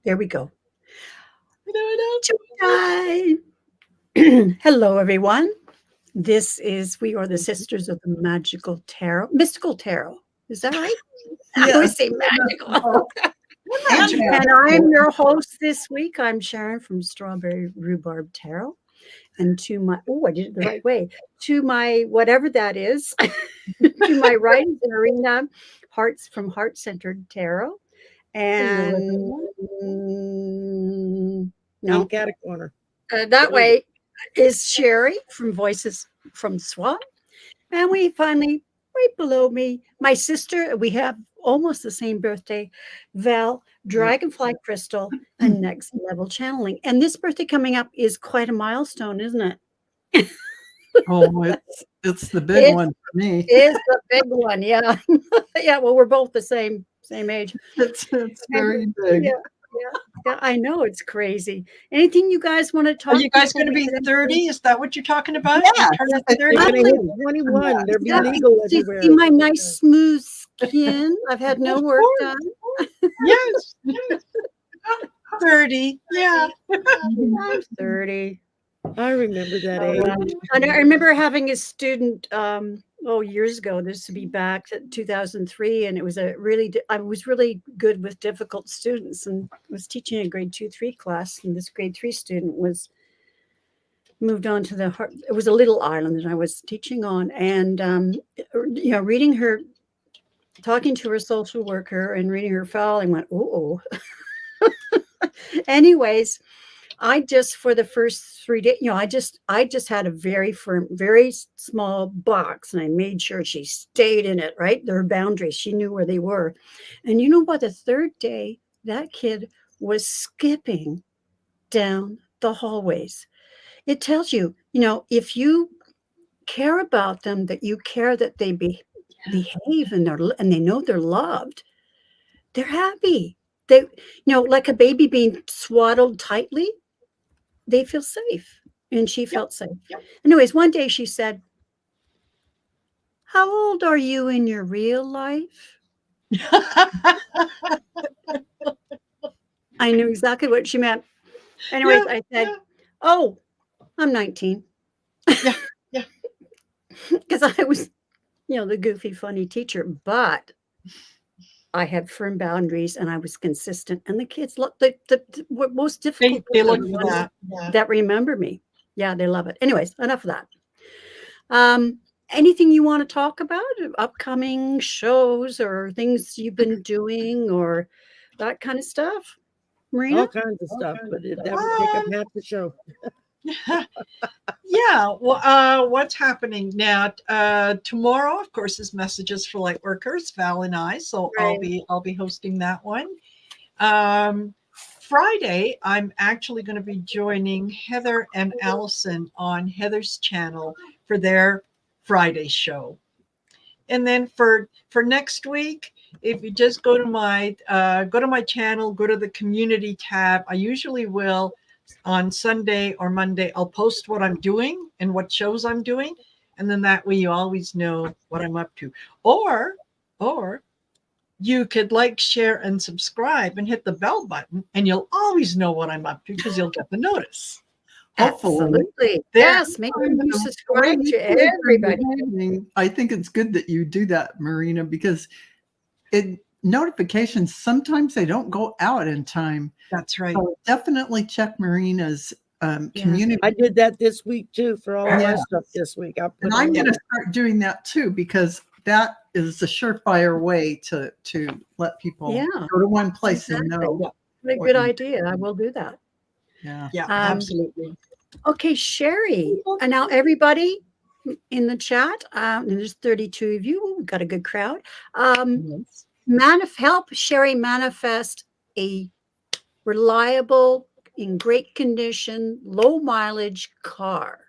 There we go. Time. Hello, everyone. This is We Are the Sisters of the Magical Tarot, Mystical Tarot. Is that right? I always say magical. And I'm your host this week. I'm Sharon from Strawberry Rhubarb Tarot. And to my, I did it the right way. To my, whatever that is, to my right is Marina Hearts from Heart Centered Tarot. And no, cat a corner. That way is Sherry from Voices from the Swamp. And we finally, right below me, my sister, we have almost the same birthday, Val, Dragonfly Crystal, and Next Level Channeling. And this birthday coming up is quite a milestone, isn't it? Oh, it's the big one for me. It's the big one, yeah. Yeah, well, we're both the same age. It's very big. Yeah, I know, it's crazy. Anything you guys want to talk? Are you guys going to be 30? Is that what you're talking about? Yeah, They're 21. They're being legal everywhere. See my nice smooth skin? I've had no work done. Yes. 30. Yeah. I'm 30. I remember that age. And I remember having a student years ago. This would be back to 2003, and it was I was really good with difficult students, and was teaching a grade 2-3 class, and this grade 3 student was moved on to it was a little island that I was teaching on, and reading her, talking to her social worker and reading her file, I went, oh. Anyways, I just, for the first 3 days, I just had a very firm, very small box, and I made sure she stayed in it, right? Their boundaries. She knew where they were. And by the third day, that kid was skipping down the hallways. It tells you, if you care about them, that you care that they behave and they know they're loved, they're happy. They, like a baby being swaddled tightly, they feel safe. And she felt safe. Yep. Anyways, one day she said, "How old are you in your real life?" I knew exactly what she meant. Anyways, I said, "Oh, I'm 19." Yeah. Because I was, the goofy, funny teacher, but I had firm boundaries and I was consistent. And the kids look the most difficult. They look for that. That remember me. Yeah, they love it. Anyways, enough of that. Anything you want to talk about? Upcoming shows or things you've been doing or that kind of stuff? Marina? All kinds of stuff, but that would take up half the show. Yeah. Well, what's happening now? Tomorrow, of course, is Messages for Light Workers, Val and I. So right. I'll be hosting that one. Friday, I'm actually going to be joining Heather and Allison on Heather's channel for their Friday show. And then for next week, if you just go to my channel, go to the community tab. I usually will. On Sunday or Monday, I'll post what I'm doing and what shows I'm doing. And then that way you always know what I'm up to. Or you could like, share, and subscribe and hit the bell button, and you'll always know what I'm up to because you'll get the notice. Absolutely. Yes, make sure you subscribe to everybody. I think it's good that you do that, Marina, because notifications, sometimes they don't go out in time. That's right. So definitely check Marina's community. I did that this week too for all my stuff this week. And I'm going to start doing that too, because that is a surefire way to let people go to one place and know. What a good idea. I will do that. Yeah, absolutely. Okay, Sherry. And now everybody in the chat, and there's 32 of you. We've got a good crowd. Help Sherry manifest a reliable, in great condition, low mileage car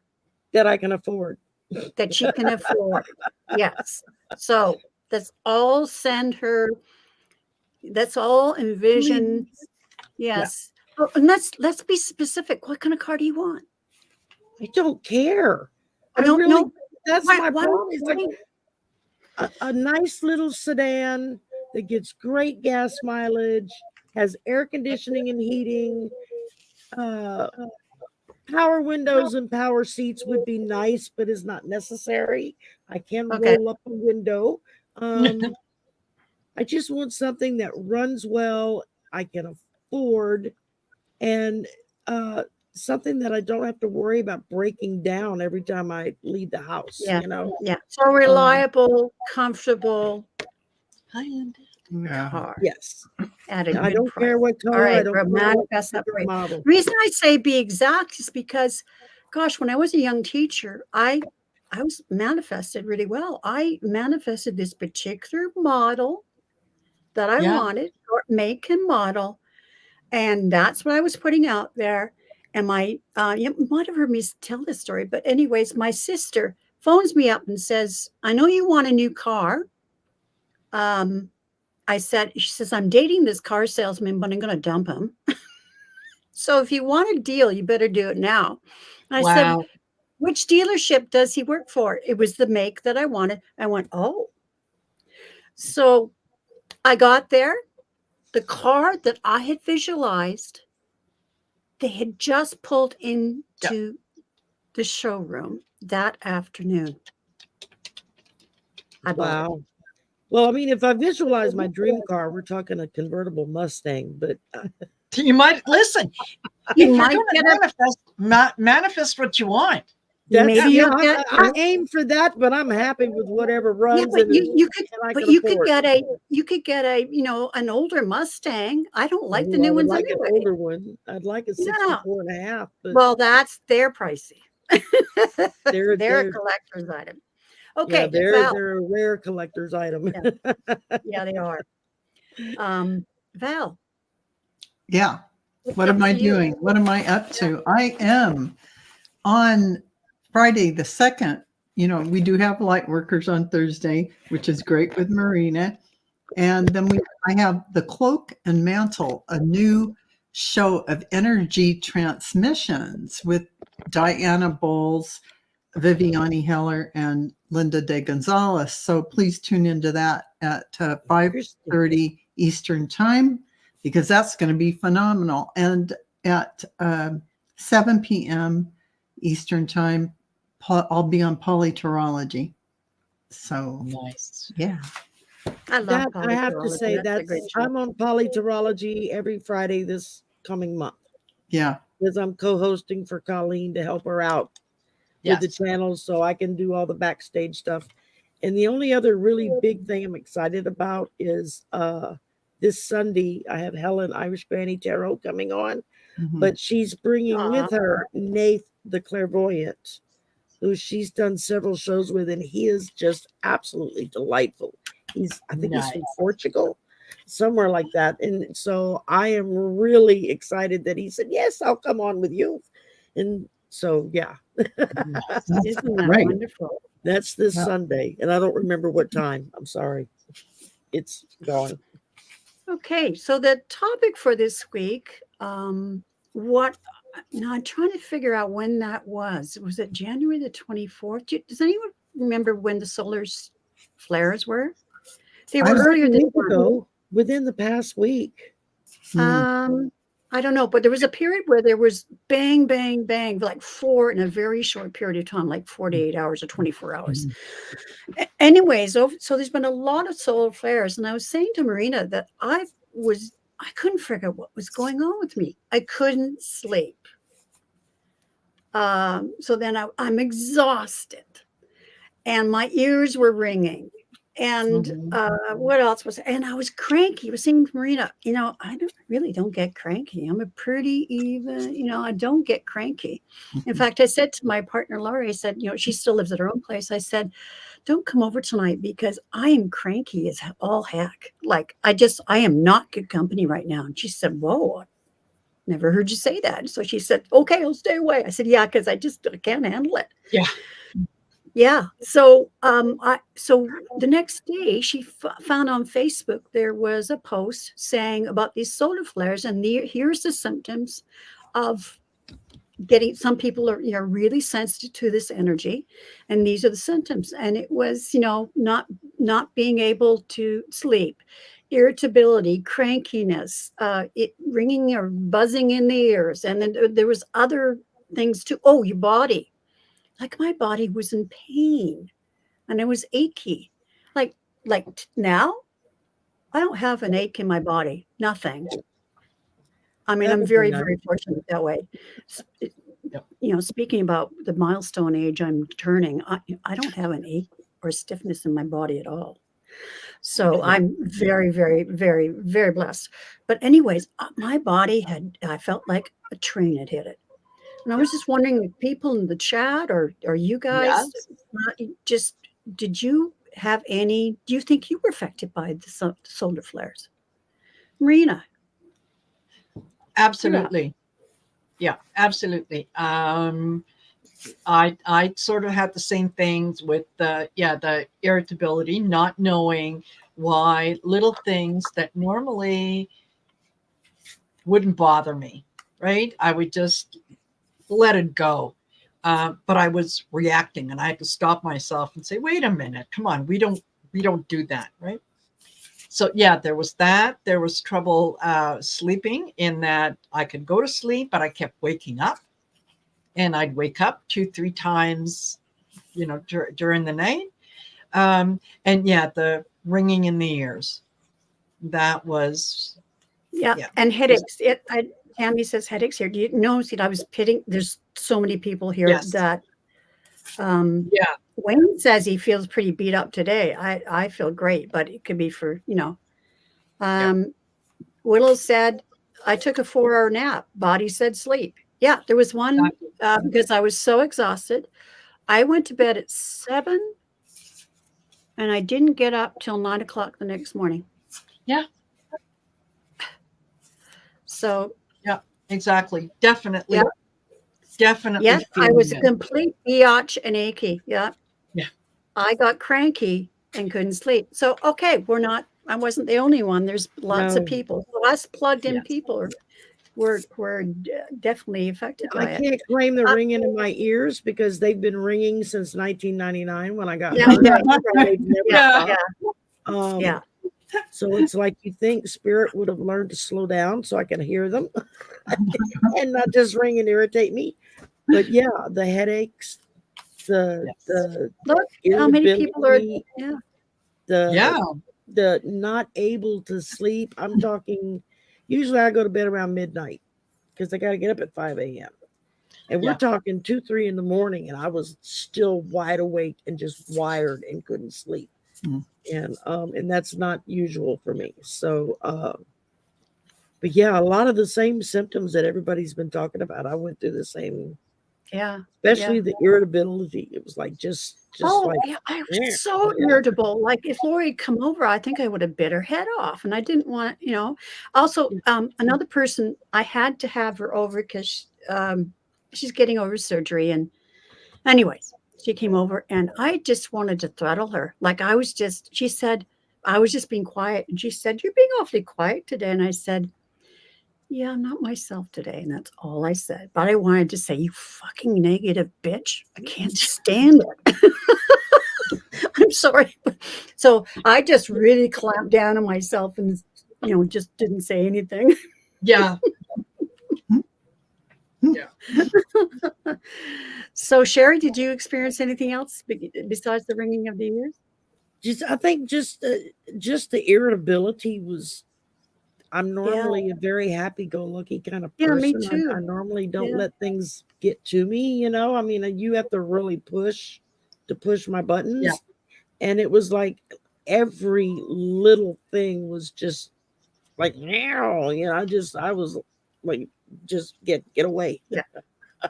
that I can afford. That she can afford. Yes. So that's all send her. That's all envision. Yes. Yeah. And let's be specific. What kind of car do you want? I don't care. No. That's my problem. It's like a nice little sedan that gets great gas mileage has air conditioning and heating. Power windows and power seats would be nice, but is not necessary. I can Okay. roll up a window. I just want something that runs well, I can afford, and something that I don't have to worry about breaking down every time I leave the house. Yeah. You know, Yeah. So reliable, comfortable High-end. car. yes. At a I good don't price. care what All color. I right, don't we'll care what manifest that for you. model. Reason I say be exact is because, gosh, when I was a young teacher, I was manifested really well. I manifested this particular model that I Yeah. wanted, or make and model, and that's what I was putting out there. And my, you might have heard me tell this story, but anyways, my sister phones me up and says, "I know you want a new car." She says, "I'm dating this car salesman, but I'm going to dump him. So if you want a deal, you better do it now." And I said, Wow. "Which dealership does he work for?" It was the make that I wanted. I went, "Oh." So I got there. The car that I had visualized, they had just pulled into the showroom that afternoon. I bought it. Wow. Well, I mean, if I visualize my dream car, we're talking a convertible Mustang, but You might listen. You If you're might going get to manifest what you want. that's, Maybe yeah, you'll get I aim for that, but I'm happy with whatever runs but and you could I but can you could afford. get a an older Mustang. I don't like the Oh, I new would ones like an anyway. older one. I'd like a Yeah. 64 and a half, but Well, they're pricey. they're They're a collector's item. yeah, Okay, they're Val. a rare collector's item. Yeah, they are. Val, Yeah. what's What up am I for you? doing? What am I up to? I am on Friday the 2nd. You know, we do have light workers on Thursday, which is great with Marina. And then I have the Cloak and Mantle, a new show of energy transmissions with Diana Bowles, Viviani Heller, and Linda De Gonzalez. So please tune into that at 5:30 Eastern Time, because that's going to be phenomenal. And at 7 p.m. Eastern Time, I'll be on polyterology. So Nice. yeah. I love That I have to polyterology. say That's a great show. I'm on polyterology every Friday this coming month Yeah. because I'm co-hosting for Colleen to help her out with the channels so I can do all the backstage stuff. And the only other really big thing I'm excited about is this Sunday I have Helen Irish Granny Tarot coming on, but she's bringing with her Nath the Clairvoyant, who she's done several shows with, and he is just absolutely delightful. I think he's from Portugal, somewhere like that. And so I am really excited that he said, yes, I'll come on with you. And so, yeah. Isn't that Right. wonderful? That's this Sunday. And I don't remember what time. I'm sorry. It's gone. Okay, so the topic for this week, now I'm trying to figure out when that was. Was it January the 24th? Does anyone remember when the solar flares were? They were earlier this ago, within the past week. I don't know, but there was a period where there was bang, bang, bang, like 4 in a very short period of time, like 48 hours or 24 hours. Anyways, so there's been a lot of solar flares, and I was saying to Marina that I couldn't figure out what was going on with me. I couldn't sleep. So then I'm exhausted, and my ears were ringing. And what else was? And I was cranky. I was saying to Marina, I don't get cranky. I'm a pretty even. I don't get cranky. In fact, I said to my partner Laurie, I said, she still lives at her own place. I said, don't come over tonight because I am cranky as all heck. Like I am not good company right now. And she said, whoa, never heard you say that. So she said, okay, I'll stay away. I said, yeah, because I can't handle it. Yeah. Yeah. So, so the next day she found on Facebook, there was a post saying about these solar flares, and here's the symptoms of some people are really sensitive to this energy, and these are the symptoms. And it was, not being able to sleep, irritability, crankiness, ringing or buzzing in the ears. And then there was other things too. Oh, your body. Like my body was in pain and it was achy. Like, now I don't have an ache in my body. Nothing. I mean, That I'm would be very, nice. very fortunate that way. Yep. Speaking about the milestone age I'm turning, I don't have an ache or stiffness in my body at all. So I'm very, very, very, very blessed. But anyways, my body I felt like a train had hit it. And I was just wondering if people in the chat or you guys just, did you have any, do you think you were affected by the solar flares? Marina? Absolutely. Yeah, absolutely. I sort of had the same things with the irritability, not knowing why little things that normally wouldn't bother me, right? I would just let it go. But I was reacting, and I had to stop myself and say, wait a minute, come on, we don't do that, right? So yeah, there was that. There was trouble sleeping, in that I could go to sleep, but I kept waking up, and I'd wake up 2-3 times, during the night. And yeah, the ringing in the ears. That was And headaches. Tammy says headaches here. Do you know? See, I was pitting. There's so many people here that. Wayne says he feels pretty beat up today. I feel great, but it could be for Willow said, I took a 4-hour nap. Body said sleep. Yeah, there was one because I was so exhausted. I went to bed at 7 and I didn't get up till 9 o'clock the next morning. Yeah. So. Yeah, exactly. Definitely. Yeah. Definitely. Yes, I was a complete biatch and achy. Yeah. Yeah. I got cranky and couldn't sleep. So, okay, I wasn't the only one. There's lots of people. So us plugged in people were definitely affected by it. I can't claim the ringing in my ears because they've been ringing since 1999 when I got hurt. So it's like you think spirit would have learned to slow down so I can hear them and not just ring and irritate me. But yeah, the headaches, the look how many people are the not able to sleep. I'm talking, usually I go to bed around midnight because I got to get up at 5 a.m. And we're talking 2-3 in the morning, and I was still wide awake and just wired and couldn't sleep. And that's not usual for me. So, but yeah, a lot of the same symptoms that everybody's been talking about. I went through the same. Yeah. Especially the irritability. It was like just like I was so irritable. Like if Lori had come over, I think I would have bit her head off. And I didn't want, Also, another person, I had to have her over because she's getting over surgery. And anyways, she came over and I just wanted to throttle her. Like she said, I was just being quiet. And she said, you're being awfully quiet today. And I said, yeah, I'm not myself today. And that's all I said. But I wanted to say, you fucking negative bitch. I can't stand it. I'm sorry. So I just really clamped down on myself and, just didn't say anything. Yeah. So Sherry, did you experience anything else besides the ringing of the ears? I think just the irritability was. I'm normally a very happy-go-lucky kind of person. Yeah, me too. I normally don't let things get to me. I mean, you have to really push my buttons. Yeah. And it was like every little thing was just like, I was like, just get away.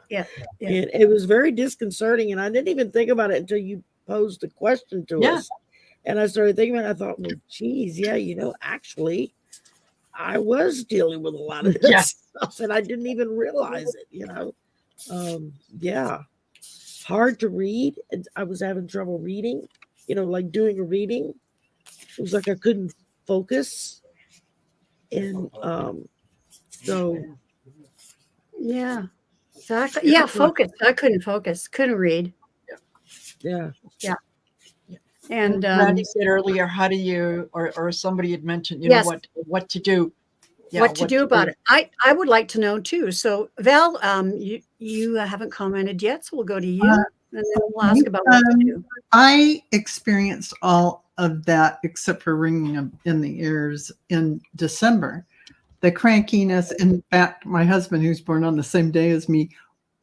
Yeah. And it was very disconcerting. And I didn't even think about it until you posed the question to us. And I started thinking about it. I thought, well, geez, actually, I was dealing with a lot of this stuff and I didn't even realize it, Hard to read. And I was having trouble reading, like doing a reading. It was like I couldn't focus. And so exactly. Yeah, focus. I couldn't focus, couldn't read. Yeah. And Randy said earlier, how do you, or somebody had mentioned, you know, yes, what to do. Yeah, what to do about it. I would like to know too. So Val, you haven't commented yet, so we'll go to you, Uh, and then we'll ask about what to do. I experienced all of that except for ringing in the ears in December. The crankiness. In fact, my husband, who's born on the same day as me,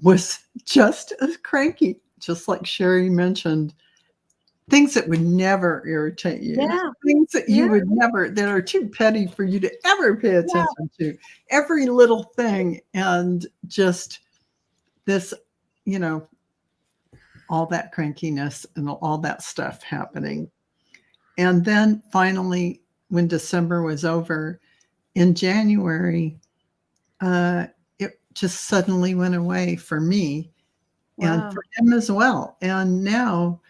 was just as cranky, just like Sherry mentioned. Things that would never irritate you. Yeah. Things that you Yeah. would never, that are too petty for you to ever pay attention to. Every little thing. And just this, you know, all that crankiness and all that stuff happening. And then finally, when December was over, in January, it just suddenly went away for me and Wow. for him as well. And now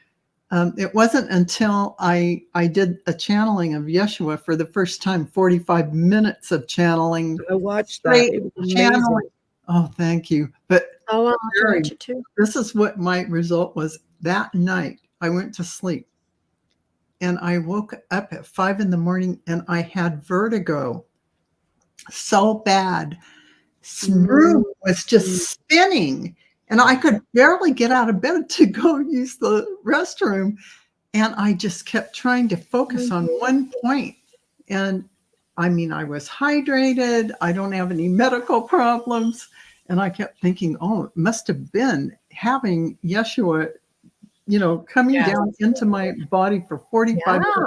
it wasn't until I did a channeling of Yeshua for the first time, 45 minutes of channeling. I watched that. It was amazing. Oh, thank you. But I'll have to watch it too. this is what my result was. That night, I went to sleep and I woke up at 5 a.m. and I had vertigo so bad. Room was just spinning and I could barely get out of bed to go use the restroom. And I just kept trying to focus on one point. And I mean, I was hydrated. I don't have any medical problems. And I kept thinking, oh, it must have been having Yeshua, you know, coming down into my body for 45 minutes.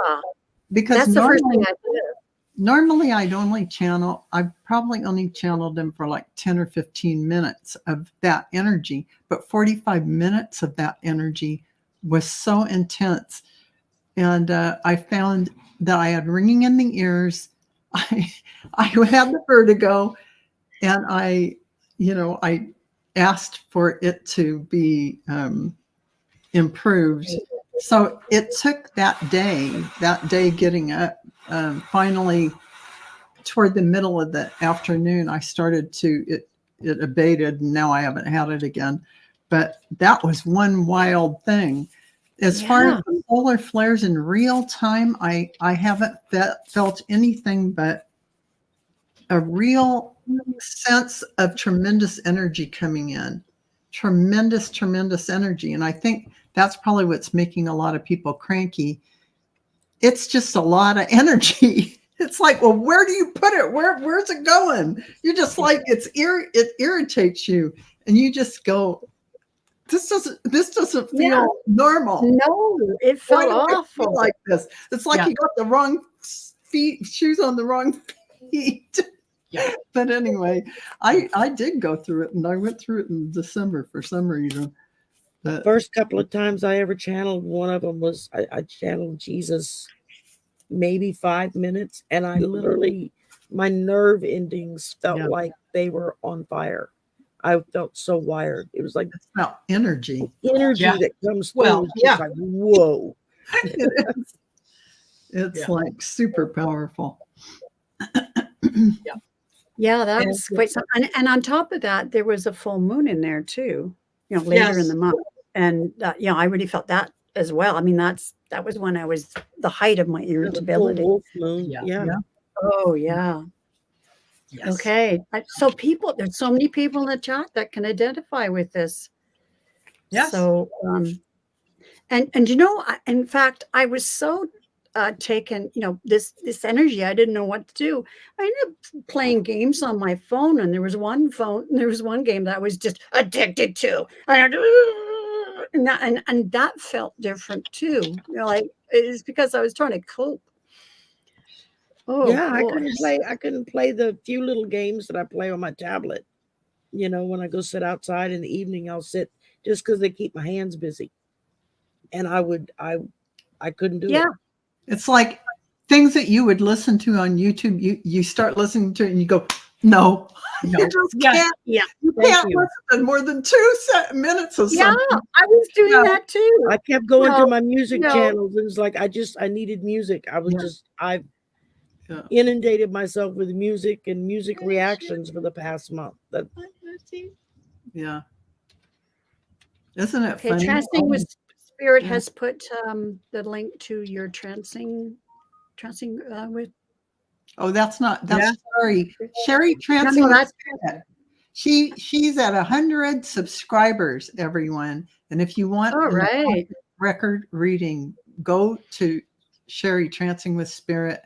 Because that's the first thing I did. Normally, I'd only channel, I've probably only channeled them for like 10 or 15 minutes of that energy. But 45 minutes of that energy was so intense. And I found that I had ringing in the ears. I had the vertigo, and I asked for it to be improved. So it took that day getting up. Finally, toward the middle of the afternoon, I started to, it abated, and now I haven't had it again. But that was one wild thing. As far as the solar flares in real time, I haven't felt anything but a real sense of tremendous energy coming in. Tremendous energy. And I think that's probably what's making a lot of people cranky. It's just a lot of energy. It's like, well, where do you put it? Where's it going? You're just like, it irritates you. And you just go, this doesn't feel normal. No, it felt awful. Like this. It's like you got the wrong shoes on the wrong feet. Yeah. But anyway, I did go through it, and I went through it in December for some reason. The first couple of times I ever channeled, one of them was I channeled Jesus maybe 5 minutes, and I literally, my nerve endings felt like they were on fire. I felt so wired. It was like energy that comes through. Well, like, whoa. It's like super powerful. Yeah, that was quite something. And on top of that, there was a full moon in there too, you know, later in the month. And, you know, I really felt that as well. I mean, that was when I was the height of my irritability. Wolf moon. Yeah. Oh, yeah. Yes. Okay. So there's so many people in the chat that can identify with this. Yes. So, and you know, in fact, I was so taken, you know, this energy, I didn't know what to do. I ended up playing games on my phone, and there was one game that I was just addicted to. And that felt different too. You know, like it's because I was trying to cope. Oh yeah, I couldn't play the few little games that I play on my tablet. You know, when I go sit outside in the evening, I'll sit just because they keep my hands busy. And I couldn't do it. It's like things that you would listen to on YouTube. You start listening to it and you go, no. You just can't. Yeah. You can't listen to more than 2 minutes of something. Yeah, I was doing that too. I kept going to my music channels. It was like I needed music. I was I've inundated myself with music and music reactions for the past month. Yeah. Isn't it funny? Spirit Mhm. has put the link to your trancing with. Oh, that's Yeah. Sherry. Sherry No, Trancing no, with that's Spirit. She's at 100 subscribers, everyone. And if you want all an right. record reading, go to Sherry Trancing with Spirit.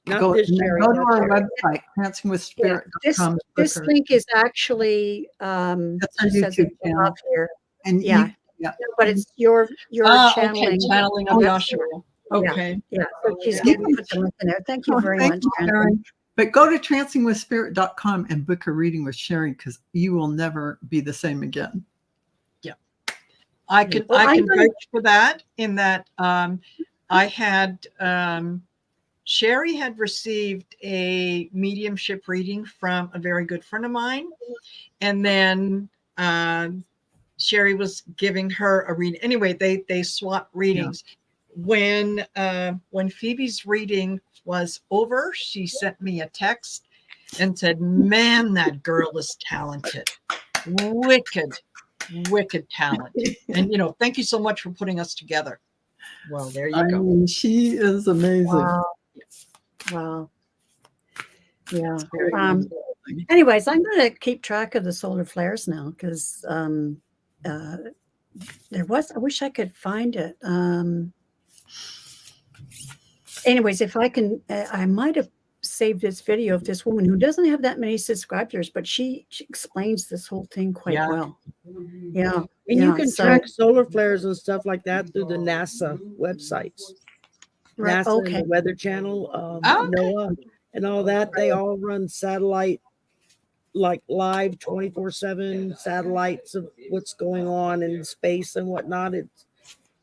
Not Go this and then Sherry. go to Not our Sherry. website, Yeah, dancingwithspirit.com. this link is actually That's our she says YouTube it channel. above here. And Yeah, yeah. no, but it's your Ah, okay. channeling. Channeling of Joshua. Okay. Yeah, so she's Yeah. getting put the link in there. Thank you Oh, very thank much, you, Trancing. Sharon. But go to trancingwithspirit.com and book a reading with Sharon, because you will never be the same again. I can Well, I'm gonna- vouch for that in that I had Sherry had received a mediumship reading from a very good friend of mine, and then Sherry was giving her a reading. Anyway, they swapped readings. When Phoebe's reading was over, she sent me a text and said, "Man, that girl is talented, wicked talent." And thank you so much for putting us together. Well, there you I go. mean, she is amazing. Wow. Wow. Yeah. Very amazing. Anyways, I'm going to keep track of the solar flares now because there was. I wish I could find it. Anyways, if I can, I might have saved this video of this woman who doesn't have that many subscribers, but she explains this whole thing quite Yeah. well. Yeah. And you can so- track solar flares and stuff like that through the NASA websites. Right. NASA Okay. and the Weather Channel, Okay. NOAA, and all that. They all run satellite, like live 24/7 satellites of what's going on in space and whatnot.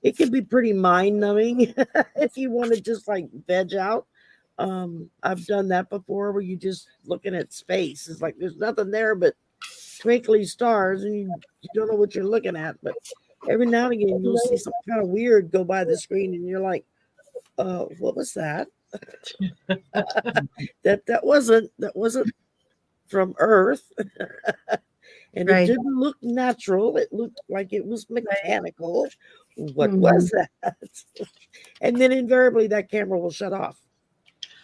It can be pretty mind numbing if you want to just like veg out. I've done that before where you just looking at space. It's like there's nothing there but twinkly stars, and you don't know what you're looking at. But every now and again, you'll see something kind of weird go by the screen, and you're like, what was that? that wasn't from Earth. And Right. it didn't look natural. It looked like it was mechanical. What Mhm. was that? And then invariably that camera will shut off.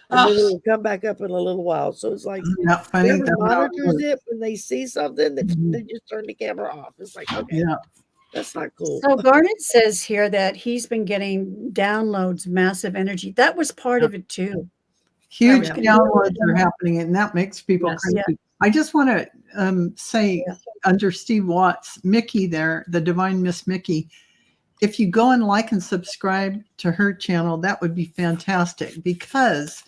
And then it will come back up in a little while. So it's like Not funny. whoever That's how it monitors works. it, when they see something, Mhm. they just turn the camera off. It's like, okay, Yeah. that's not cool. So Garnet says here that he's been getting downloads, massive energy. That was part of it too. Huge Yeah. downloads are happening, and that makes people Yes. crazy. Yeah. I just want to say, Yeah. under Steve Watts, Mickey there, the Divine Miss Mickey, if you go and like and subscribe to her channel, that would be fantastic, because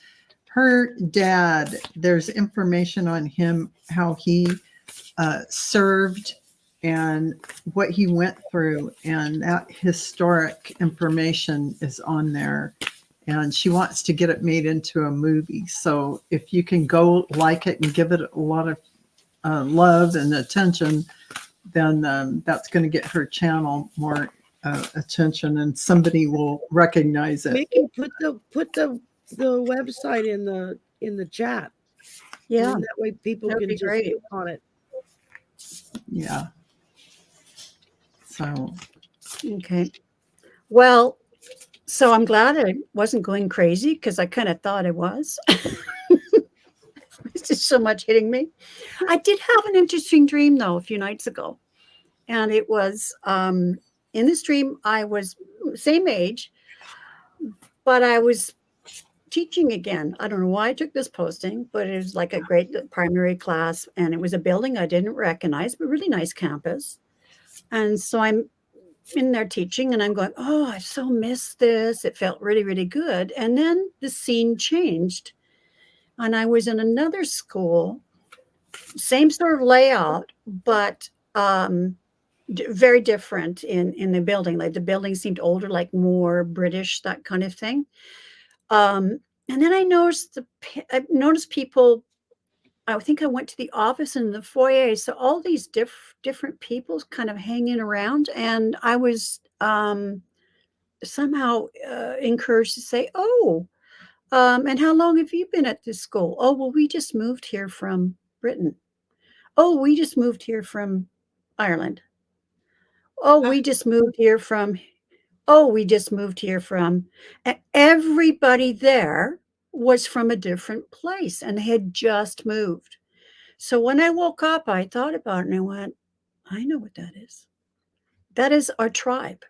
her dad, there's information on him, how he served and what he went through, and that historic information is on there. And she wants to get it made into a movie. So if you can go like it and give it a lot of love and attention, then that's going to get her channel more attention, and somebody will recognize it. Mickey, put the website in the chat. Yeah. And that way people That'd can be just great. click on it. Yeah. So Okay. Well, so I'm glad I wasn't going crazy because I kind of thought I was. It's just so much hitting me. I did have an interesting dream though a few nights ago. And it was in this dream, I was same age, but I was teaching again. I don't know why I took this posting, but it was like a great primary class, and it was a building I didn't recognize, but really nice campus. And so I'm in there teaching, and I'm going, oh, I so missed this. It felt really, really good. And then the scene changed, and I was in another school, same sort of layout, but very different in the building. Like the building seemed older, like more British, that kind of thing. And then I noticed people. I think I went to the office in the foyer, so all these different people kind of hanging around, and I was somehow encouraged to say, "Oh, and how long have you been at this school?" "Oh, well, we just moved here from Britain." "Oh, we just moved here from Ireland." "Oh, we just moved here from Oh, we just moved here from, everybody there was from a different place and they had just moved. So when I woke up, I thought about it and I went, I know what that is. That is our tribe.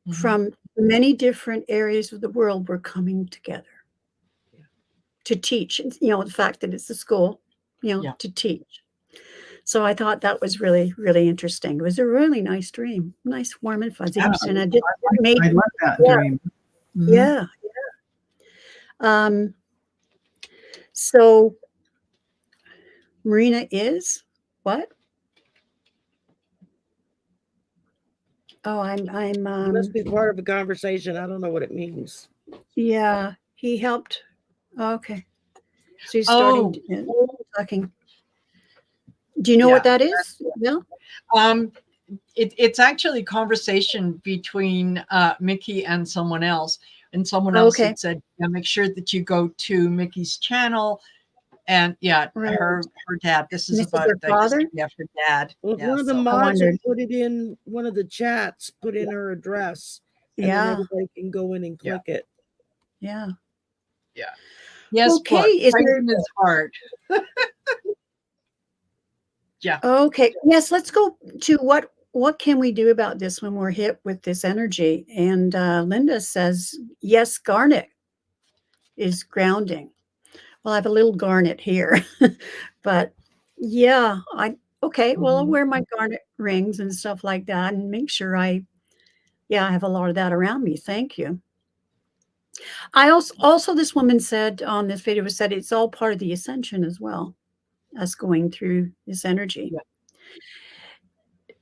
Mhm. From many different areas of the world were coming together to teach. And, the fact that it's a school, Yeah. to teach. So I thought that was really, really interesting. It was a really nice dream, nice, warm and fuzzy. And I just made, I love that yeah, dream. Mhm. yeah. So Marina is what? Oh, You must be part of a conversation. I don't know what it means. yeah, he helped. Okay. So he's Oh, starting talking. Do you know yeah. what that is? Yeah. It's actually a conversation between Mickey and someone else. And someone else Okay. had said, yeah, make sure that you go to Mickey's channel. And yeah, Right. her dad. This is This is about her father? yeah, her dad. Well, Yeah, one of the so- mods wondered. had put it in one of the chats, put in her address, and then Yeah. everybody can go in and click it. Yeah. yeah. Yes, Okay, but is there- in his heart. Yeah. Okay. Yes, let's go to what can we do about this when we're hit with this energy? And Linda says, yes, garnet is grounding. Well, I have a little garnet here, but yeah, well, I'll Mhm. wear my garnet rings and stuff like that and make sure I have a lot of that around me. Thank you. I also this woman said on this video said it's all part of the ascension as well, us going through this energy. Yeah.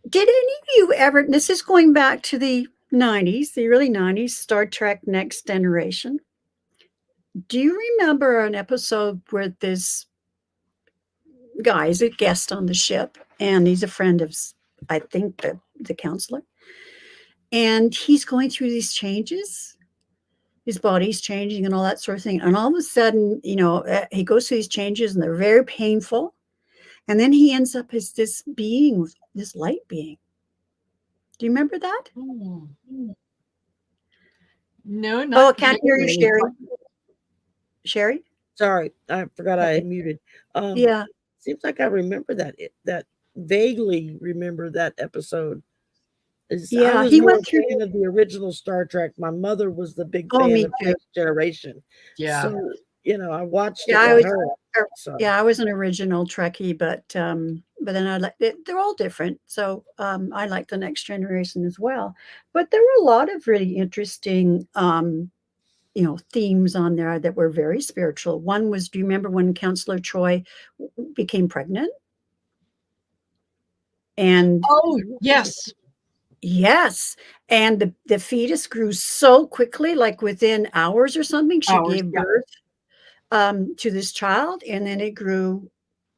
Did any of you ever, this is going back to the 90s, the early 90s, Star Trek Next Generation. Do you remember an episode where this guy is a guest on the ship and he's a friend of, I think, the counselor? And he's going through these changes. His body's changing and all that sort of thing. And all of a sudden, he goes through these changes and they're very painful. And then he ends up as this being, this light being. Do you remember that? No, Oh, I not can't hear you, really. Sherry. Sherry? Sorry, I forgot I Okay. had muted. Yeah. Seems like I remember that vaguely remember that episode. Yeah, I was he more went a through. fan of the original Star Trek. My mother was the big Oh, fan me of too. Next Generation. Yeah. So, I watched Yeah, it I with was. her. So. Yeah, I was an original Trekkie, but then I like they're all different. So I like the Next Generation as well. But there were a lot of really interesting themes on there that were very spiritual. One was, do you remember when Counselor Troy became pregnant? And Oh, yes. yes, and the fetus grew so quickly, like within hours or something. She Hours, gave yeah. birth to this child, and then it grew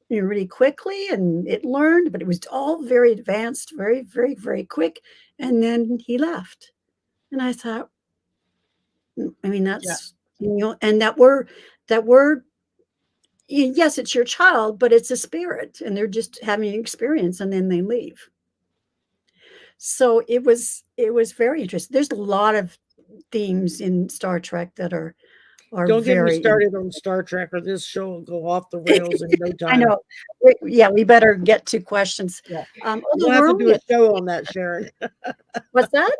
really quickly, and it learned, but it was all very advanced, very, very, very quick. And then he left, and I thought, I mean, that's and that word. Yes, it's your child, but it's a spirit, and they're just having an experience, and then they leave. So it was very interesting. There's a lot of themes in Star Trek that are Don't get me very started on Star Trek, or this show will go off the rails in no time. I know. We better get to questions. Yeah. We'll have to do a show on that, Sharon. What's that?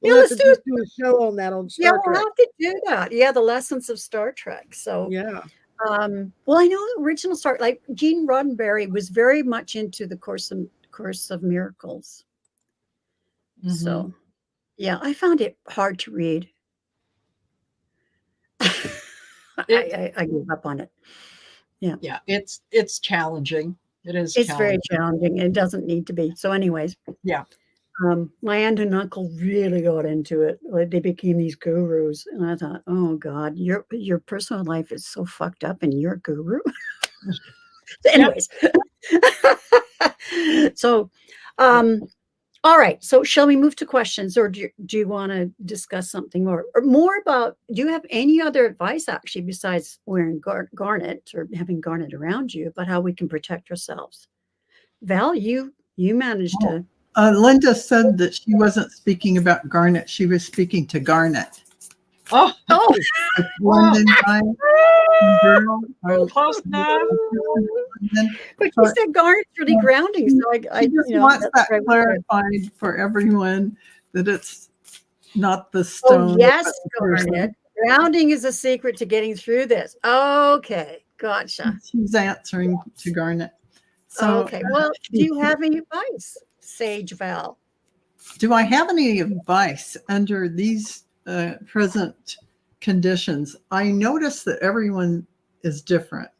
We'll have let's to do it. do a show on that on Yeah, Star we'll Trek. have to do that. Yeah, the lessons of Star Trek. So Yeah. well, I know the original Star, like Gene Roddenberry was very much into the Course of Miracles. Mhm. So yeah, I found it hard to read. I gave up on it. Yeah. Yeah, it's challenging. It is It's very challenging. challenging. It doesn't need to be. So anyways. Yeah. My aunt and uncle really got into it. Like they became these gurus, and I thought, "Oh God, your personal life is so fucked up, and you're a guru." So anyways, so all right. So shall we move to questions, or do you want to discuss something more, or more about? Do you have any other advice actually besides wearing garnet or having garnet around you about how we can protect ourselves? Val, you managed to. Linda said that she wasn't speaking about Garnet. She was speaking to Garnet. Oh, Oh, The London guy, girl, or close enough. London. but she But said Garnet's really grounding. So I she just you know, wants that's that where I went with. clarified for everyone that it's not the Oh, stone, yes, but the person. Garnet. Grounding is a secret to getting through this. Okay, gotcha. She's answering to Garnet. So, Okay, well, do you have any advice, Sage Val? do I have any advice under these present conditions? I notice that everyone is different,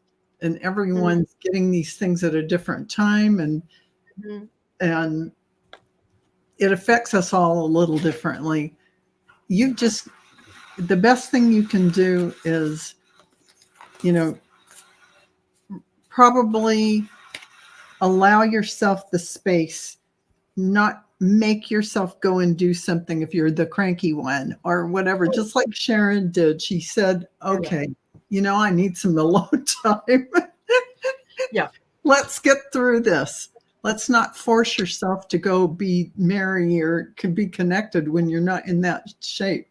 and everyone's getting these things at a different time, and Mhm. and it affects us all a little differently. You just, the best thing you can do is, you know, probably allow yourself the space, not make yourself go and do something if you're the cranky one or whatever. Just like Sharon did. She said, okay, you know, I need some alone time. Yeah. Let's get through this. Let's not force yourself to go be merry or can be connected when you're not in that shape.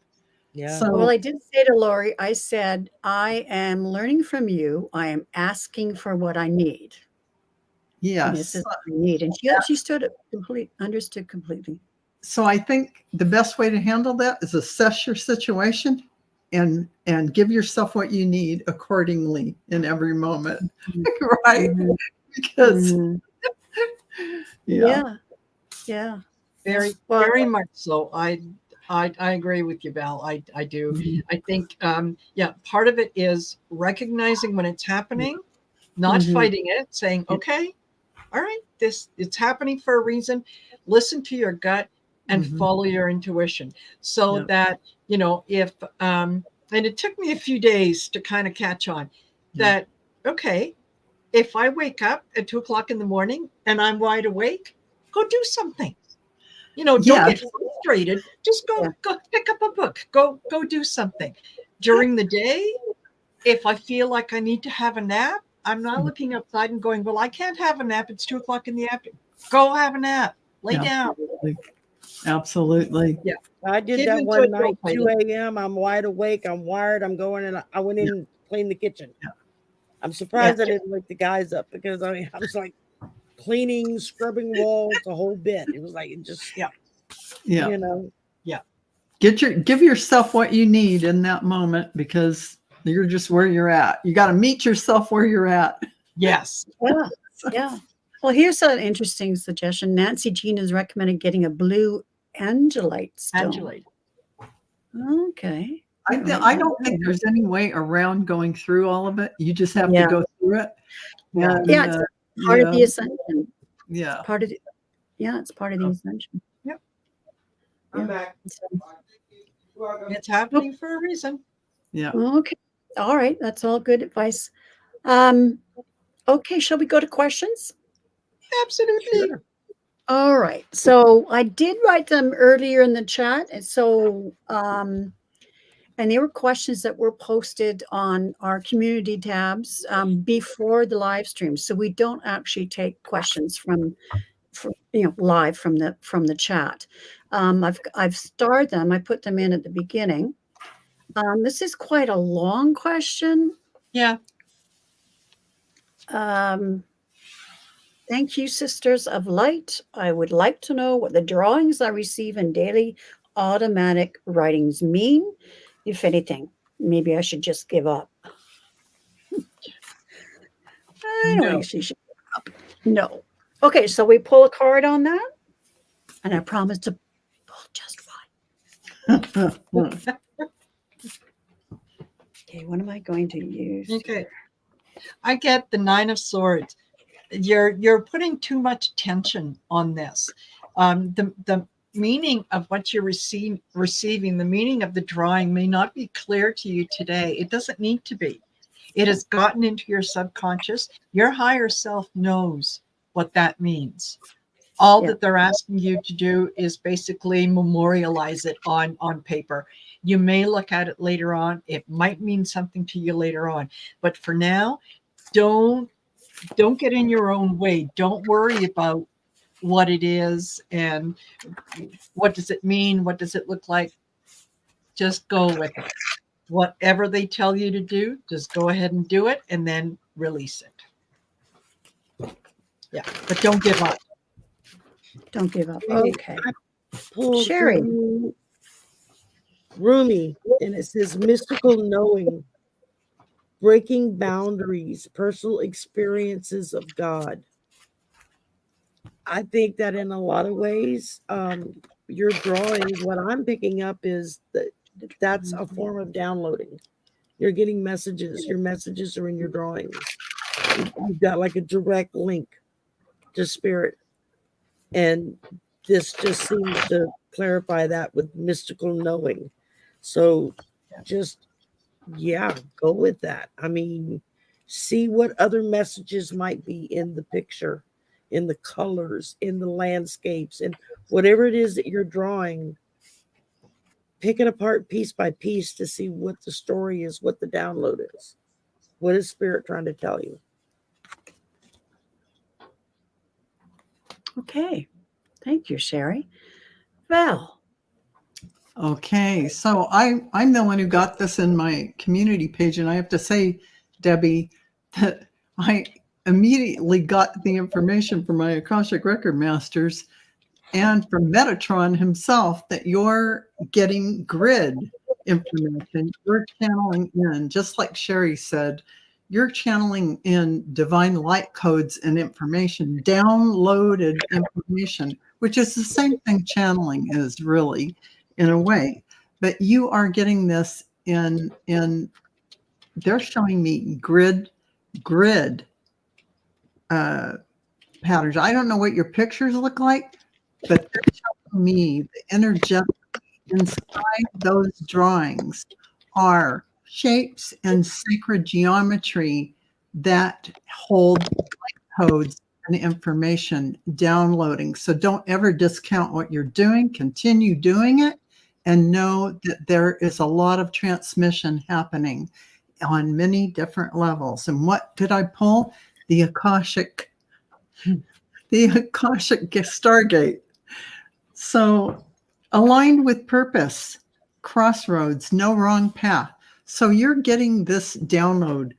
Yeah. So, Well, I did say to Lori, I said, I am learning from you. I am asking for what I need. And this yes. is what I need. And she stood it understood completely. So I think the best way to handle that is assess your situation and give yourself what you need accordingly in every moment. Right? Mhm. Because Mhm. yeah. Yeah. Very, Well, very much so. I agree with you, Val. I do. Mhm. I think, yeah, part of it is recognizing when it's happening, not Mhm. fighting it, saying, okay, all right, it's happening for a reason. Listen to your gut and Mhm. follow your intuition. So Yeah. that, if, and it took me a few days to kind of catch on Yeah. that, okay, if I wake up at 2 o'clock in the morning and I'm wide awake, go do something. Don't Yeah. get frustrated. Just Yeah. go pick up a book. Go do something. During the day, if I feel like I need to have a nap, I'm not looking outside and going, well, I can't have a nap. It's 2 o'clock in the afternoon. Go have a nap. Lay down. Absolutely. Absolutely. Yeah. I did Give that into one it, night, don't fight 2 it. a.m. I'm wide awake. I'm wired. I'm going and I went in and cleaned the kitchen. Yeah. I'm surprised I didn't wake the guys up because I was like cleaning, scrubbing walls, the whole bit. It was like, it just, Yeah. Yeah. you know, Give yourself what you need in that moment because you're just where you're at. You got to meet yourself where you're at. Yes. Yeah. Yeah. Well, here's an interesting suggestion. Nancy Jean has recommended getting a blue angelite stone. Angela. Okay. I don't think there's any way around going through all of it. You just have Yeah. to go through it. Yeah. And, Yeah, it's part of the ascension. yeah. Part of the, yeah, it's part of the ascension. Yep. I'm back. So, It's happening for a reason. Yeah. okay. All right. That's all good advice. Okay. Shall we go to questions? Absolutely. sure. All right. So I did write them earlier in the chat. And so, and they were questions that were posted on our community tabs before the live stream. So we don't actually take questions from live from the chat. I've starred them. I put them in at the beginning. This is quite a long question. Yeah. Thank you, Sisters of Light. I would like to know what the drawings I receive in daily automatic writings mean. If anything, maybe I should just give up. I don't think she should give up. No. Okay, so we pull a card on that. And I promise to pull just one. Okay, what am I going to use? Okay. Here? I get the 9 of Swords. You're putting too much attention on this. The meaning of what you're receiving, the meaning of the drawing may not be clear to you today. It doesn't need to be. It has gotten into your subconscious. Your higher self knows what that means. All that they're asking you to do is basically memorialize it on paper. You may look at it later on. It might mean something to you later on. But for now, don't get in your own way. Don't worry about what it is and what does it mean? What does it look like? Just go with it. Whatever they tell you to do, just go ahead and do it and then release it. Yeah, but don't give up. Don't give up. Okay. Okay. Pulled Sherry. from Rumi, and it says mystical knowing, breaking boundaries, personal experiences of God. I think that in a lot of ways, your drawing, what I'm picking up is that that's a form of downloading. You're getting messages. Your messages are in your drawings. You've got like a direct link to spirit. And this just seems to clarify that with mystical knowing. So just, yeah, go with that. I mean, see what other messages might be in the picture, in the colors, in the landscapes, and whatever it is that you're drawing. Pick it apart piece by piece to see what the story is, what the download is. What is spirit trying to tell you? Okay. Thank you, Sherry. Val. Okay, so I'm the one who got this in my community page, and I have to say, Debbie, that I immediately got the information from my Akashic Record Masters and from Metatron himself that you're getting grid information. You're channeling in, just like Sherry said, you're channeling in divine light codes and information, downloaded information, which is the same thing channeling is really in a way. But you are getting this in they're showing me grid patterns. I don't know what your pictures look like, but they're showing me the energetic inside those drawings are shapes and sacred geometry that hold codes and information downloading. So don't ever discount what you're doing. Continue doing it and know that there is a lot of transmission happening on many different levels. And what did I pull? The Akashic Stargate. So aligned with purpose, crossroads, no wrong path. So you're getting this download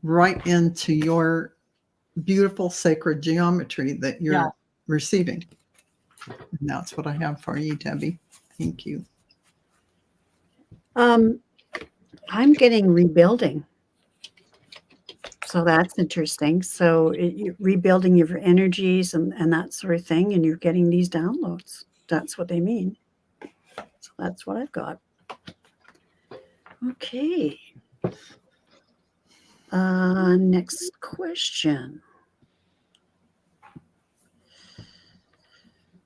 right into your beautiful sacred geometry that you're receiving. And that's what I have for you, Debbie. Thank you. I'm getting rebuilding. So that's interesting. So you're rebuilding your energies and that sort of thing, and you're getting these downloads. That's what they mean. So that's what I've got. Okay. Next question.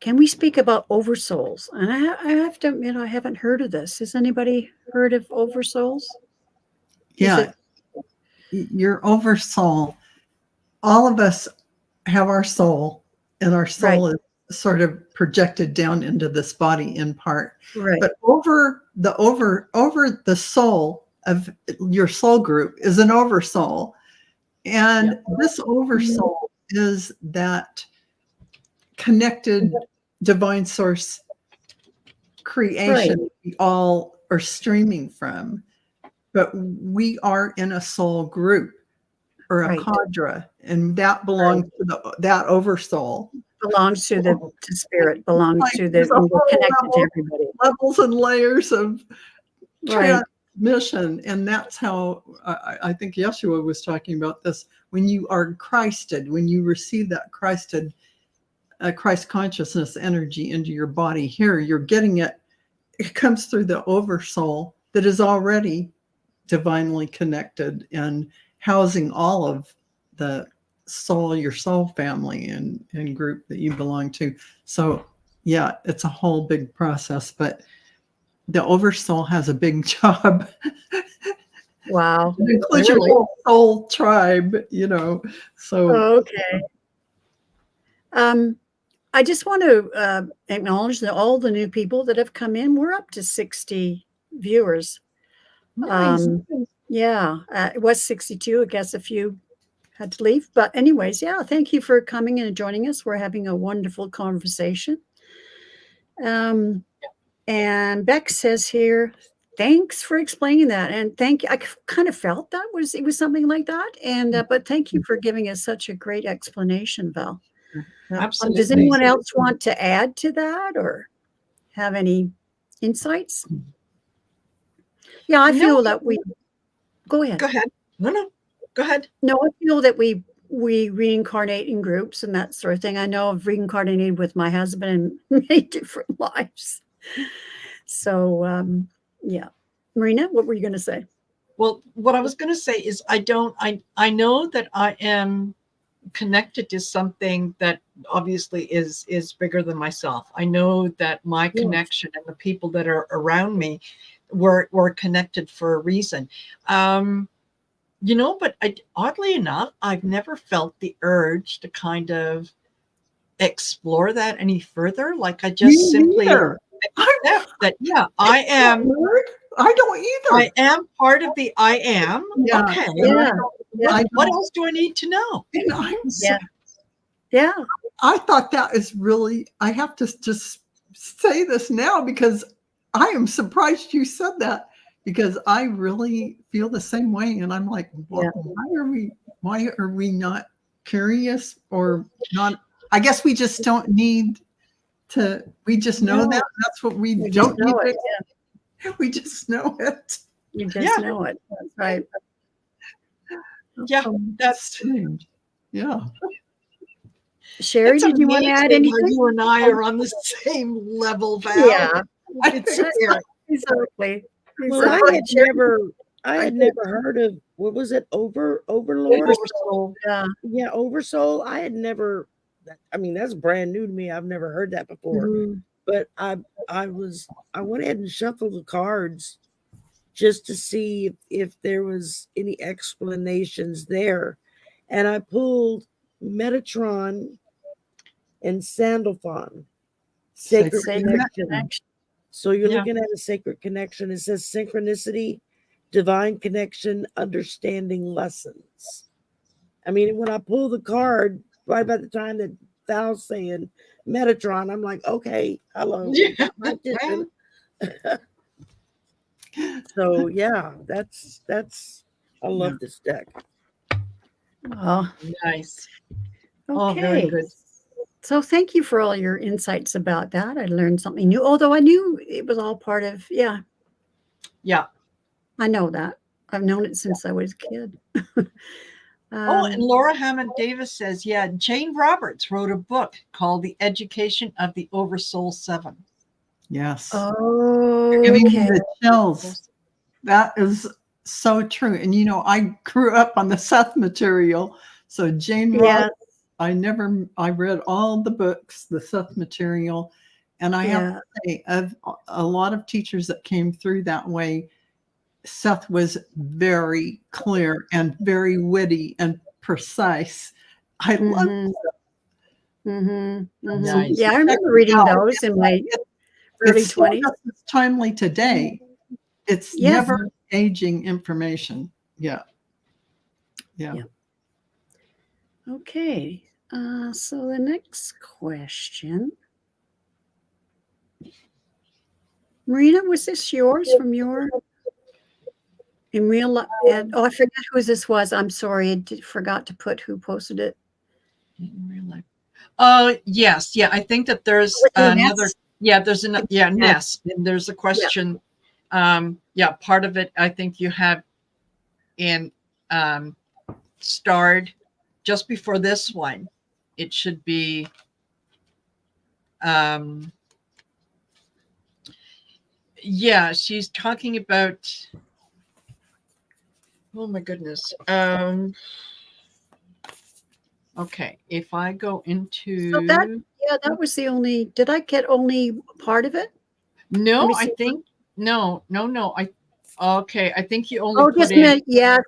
Can we speak about oversouls? And I have to admit, I haven't heard of this. Has anybody heard of oversouls? Yeah. Your oversoul. All of us have our soul, and our soul is sort of projected down into this body in part. Right. But over the soul of your soul group is an oversoul. And this oversoul is that connected divine source creation we all are streaming from. But we are in a soul group or a cadre, and that belongs to that oversoul. Belongs to spirit, belongs to the connected to everybody. Levels and layers of transmission. And that's how I think Yeshua was talking about this. When you are Christed, when you receive that Christed, Christ consciousness energy into your body here, you're getting it. It comes through the oversoul that is already divinely connected and housing all of the soul, your soul family and group that you belong to. So yeah, it's a whole big process, but the oversoul has a big job. Wow. It includes your whole soul tribe, so. Okay. I just want to acknowledge that all the new people that have come in, we're up to 60 viewers. Nice. It was 62. I guess a few had to leave. But anyways, yeah, thank you for coming and joining us. We're having a wonderful conversation. And Beck says here, thanks for explaining that. And thank you. I kind of felt that it was something like that. And but thank you for giving us such a great explanation, Val. Absolutely. Does anyone else want to add to that or have any insights? Yeah, I feel that we go ahead. Go ahead. No, go ahead. No, I feel that we reincarnate in groups and that sort of thing. I know I've reincarnated with my husband in many different lives. So yeah. Marina, what were you going to say? Well, what I was going to say is I know that I am connected to something that obviously is bigger than myself. I know that my connection and the people that are around me were connected for a reason. But oddly enough, I've never felt the urge to kind of explore that any further. Like I just simply accept that, yeah, I am. I don't either. I am part of the I am. Yeah. Okay. Yeah. What else do I need to know? And I'm Yeah. I thought that is really, I have to just say this now because I am surprised you said that, because I really feel the same way. And I'm like, well, why are we not curious or not? I guess we just don't need to, we just know that. That's what we don't need it. We just know it. You just know it. That's right. Yeah, that's strange. Yeah. Sherry, it's did you want to add amazing anything? how you and I are on the same level, Val. Yeah. It's scary. Exactly. Well, I had never heard of, what was it, Overlord? Oversoul. Yeah, Oversoul. I had never, I mean, that's brand new to me. I've never heard that before. Mm-hmm. But I went ahead and shuffled the cards just to see if there was any explanations there. And I pulled Metatron and Sandalphon. Sacred connection. So you're looking at a sacred connection. It says synchronicity, divine connection, understanding lessons. I mean, when I pull the card, right by the time that Val's saying Metatron, I'm like, okay, hello. Yeah. So yeah, that's I love this deck. Oh, nice. Okay. Oh, very good. So thank you for all your insights about that. I learned something new, although I knew it was all part of, Yeah. I know that. I've known it since I was a kid. And Laura Hammond Davis says, yeah, Jane Roberts wrote a book called The Education of the Oversoul 7. Yes. Oh, giving me the chills. That is so true. And I grew up on the Seth material. So Jane Roberts, I read all the books, the Seth material. And I have to say, of a lot of teachers that came through that way, Seth was very clear and very witty and precise. I love it. Nice. Yeah, I remember reading those in my early 20s. It's timely today. It's never aging information. Yeah. Okay. So the next question. Marina, was this yours from your in real life? Oh, I forget who this was. I'm sorry. I forgot to put who posted it. In real life. Yes. Yeah. I think that there's another. Ness? Yeah. There's another. Yeah. Ness. And there's a question. Part of it, I think you have in starred just before this one. It should be. Yeah. She's talking about. Oh my goodness. Okay, if I go into that was the only. Did I get only part of it? No, I think no. I think you only just a minute. Yes,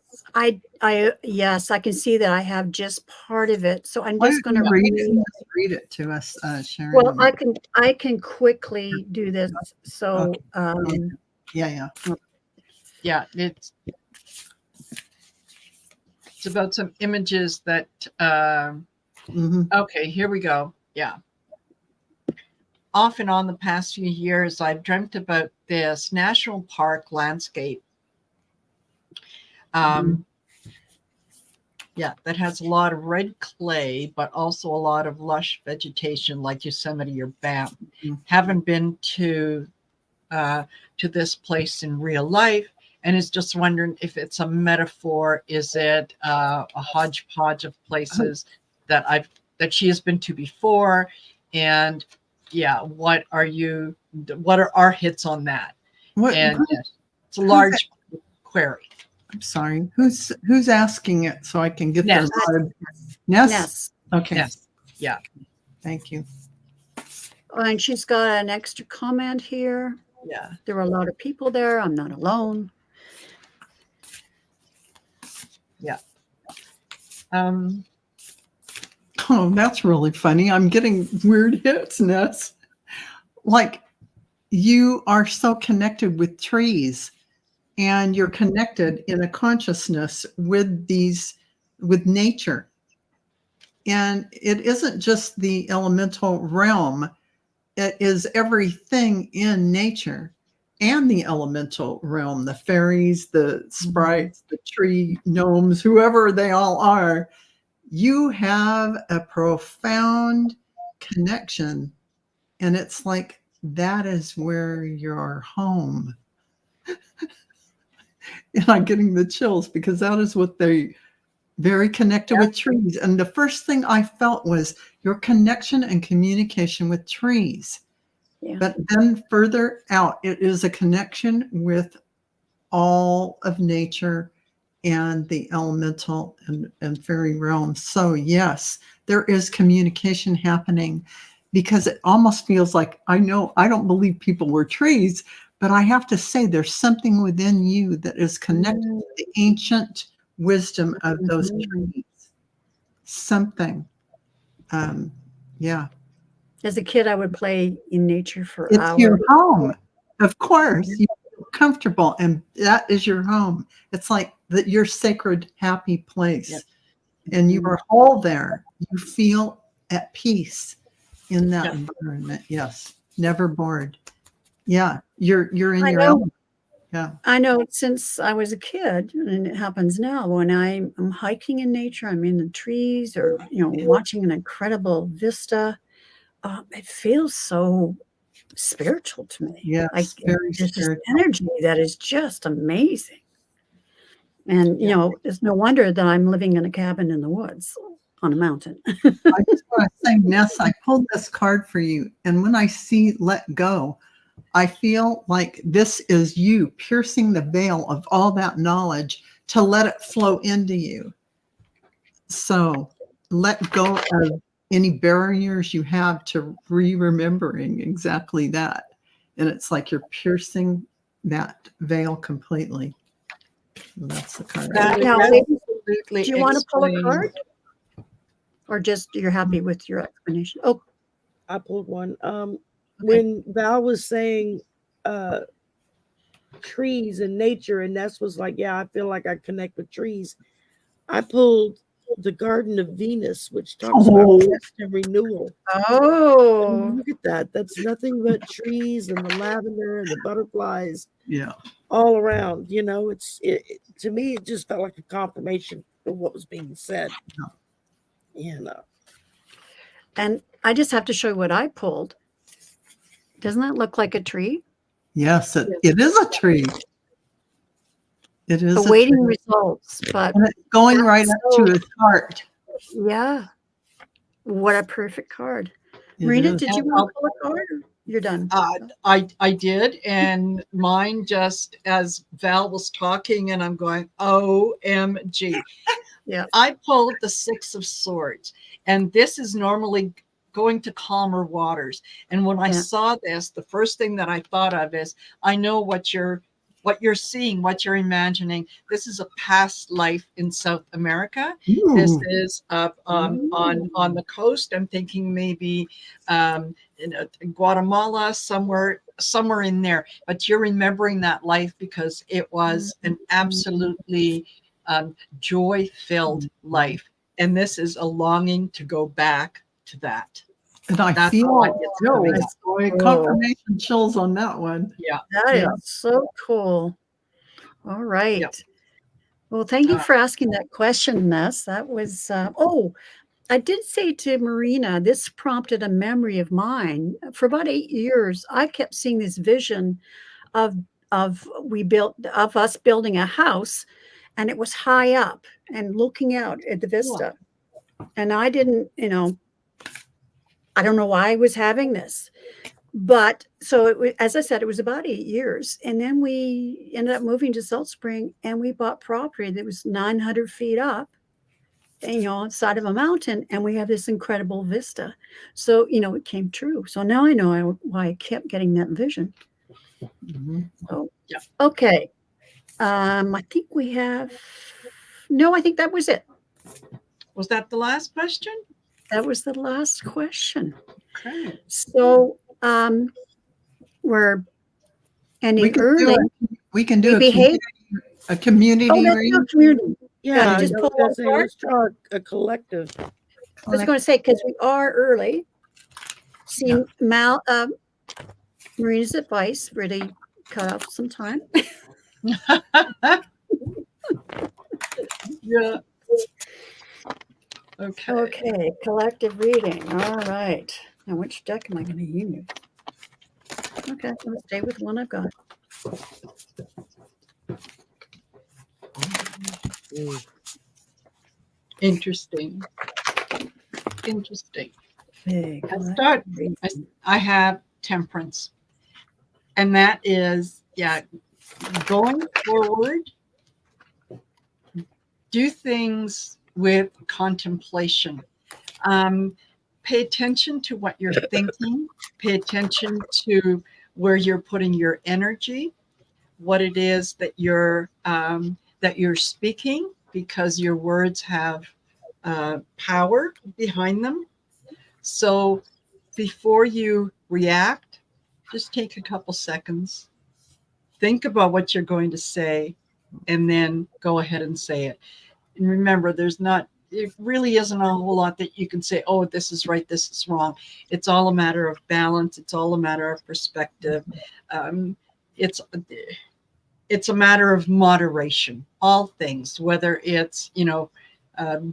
yes, I can see that I have just part of it. So I'm just going to read it to us, Sharon. Well, I can quickly do this. So yeah, it's It's about some images that, okay, here we go. Yeah. Off and on the past few years, I've dreamt about this national park landscape. Yeah, that has a lot of red clay, but also a lot of lush vegetation like Yosemite or Banff. Haven't been to this place in real life, and is just wondering if it's a metaphor. Is it a hodgepodge of places that she has been to before? And yeah, what are our hits on that? And it's a large query. I'm sorry. Who's asking it so I can get Ness. their Ness? Ness. Okay. Yes. Yeah. Thank you. Oh, and she's got an extra comment here. Yeah. There were a lot of people there. I'm not alone. Yeah. Oh, that's really funny. I'm getting weird hits, Ness. Like, you are so connected with trees, and you're connected in a consciousness with nature. And it isn't just the elemental realm. It is everything in nature and the elemental realm, the fairies, the sprites, the tree gnomes, whoever they all are. You have a profound connection, and it's like that is where you're home. And I'm getting the chills because that is what they very connected with trees. And the first thing I felt was your connection and communication with trees. Yeah. But then further out, it is a connection with all of nature and the elemental and fairy realms. So yes, there is communication happening, because it almost feels like, I don't believe people were trees, but I have to say there's something within you that is connected to the ancient wisdom of those trees. Something. Yeah. As a kid, I would play in nature for It's hours. your home. Of course. You feel comfortable, and that is your home. It's like your sacred, happy place. Yep. And you are all there. You feel at peace in that environment. Yes. Never bored. Yeah. You're in your element. Yeah. I know since I was a kid, and it happens now when I'm hiking in nature, I'm in the trees or, watching an incredible vista. It feels so spiritual to me. Yes, Like very there's this spiritual. energy that is just amazing. And, it's no wonder that I'm living in a cabin in the woods on a mountain. I just want to say, Ness, I pulled this card for you. And when I see let go, I feel like this is you piercing the veil of all that knowledge to let it flow into you. So let go of any barriers you have to remembering exactly that. And it's like you're piercing that veil completely. And that's the card. Now, Absolutely. do you want to pull a card? Or just you're happy with your explanation? Oh, I pulled one. When Val was saying trees and nature, and Ness was like, yeah, I feel like I connect with trees. I pulled the Garden of Venus, which talks about rest and renewal. Oh, Look at that. That's nothing but trees and the lavender and the butterflies. Yeah. All around. To me, it just felt like a confirmation of what was being said. And I just have to show you what I pulled. Doesn't that look like a tree? Yes, it is a tree. It is awaiting results, but and it's going right up to his heart. Yeah. What a perfect card. It Marina, is. did you want to pull a card? Or you're done. I did, and mine just as Val was talking, and I'm going, OMG. Yeah. I pulled the Six of Swords, and this is normally going to calmer waters. And when I saw this, the first thing that I thought of is, I know what you're seeing, what you're imagining. This is a past life in South America. Ooh. This is up on the coast. I'm thinking maybe in Guatemala, somewhere in there. But you're remembering that life because it was an absolutely joy-filled life. And this is a longing to go back to that. And I That's feel what it's coming up. confirmation chills on that one. Yeah. That is Yeah. so cool. All right. Yep. Well, thank you Uh, for asking that question, Ness. That was, I did say to Marina, this prompted a memory of mine. For about 8 years, I kept seeing this vision of of us building a house, and it was high up and looking out at the vista. And I didn't, I don't know why I was having this. But so as I said, it was about 8 years. And then we ended up moving to Salt Spring, and we bought property that was 900 feet up, and, on the side of a mountain. And we have this incredible vista. So, it came true. So now I know why I kept getting that vision. Mhm. So, Yeah. okay. I think I think that was it. Was that the last question? That was the last question. Okay. So, we're ending early. We can do We behave. a community Oh, let's do reading. a community. Yeah, just I pull was gonna one say, apart. let's try a collective. I was going to say, because we are early. See, Marina's advice really cut off some time. Yeah. Okay. Okay, collective reading. All right. Now, which deck am I going to use? Okay, I'm going to stay with one I've got. Interesting. Okay, I have temperance. And that is, going forward, do things with contemplation. Pay attention to what you're thinking. Pay attention to where you're putting your energy, what it is that you're speaking, because your words have power behind them. So before you react, just take a couple seconds, think about what you're going to say, and then go ahead and say it. And remember, it really isn't a whole lot that you can say, oh, this is right, this is wrong. It's all a matter of balance. It's all a matter of perspective. It's a matter of moderation, all things, whether it's,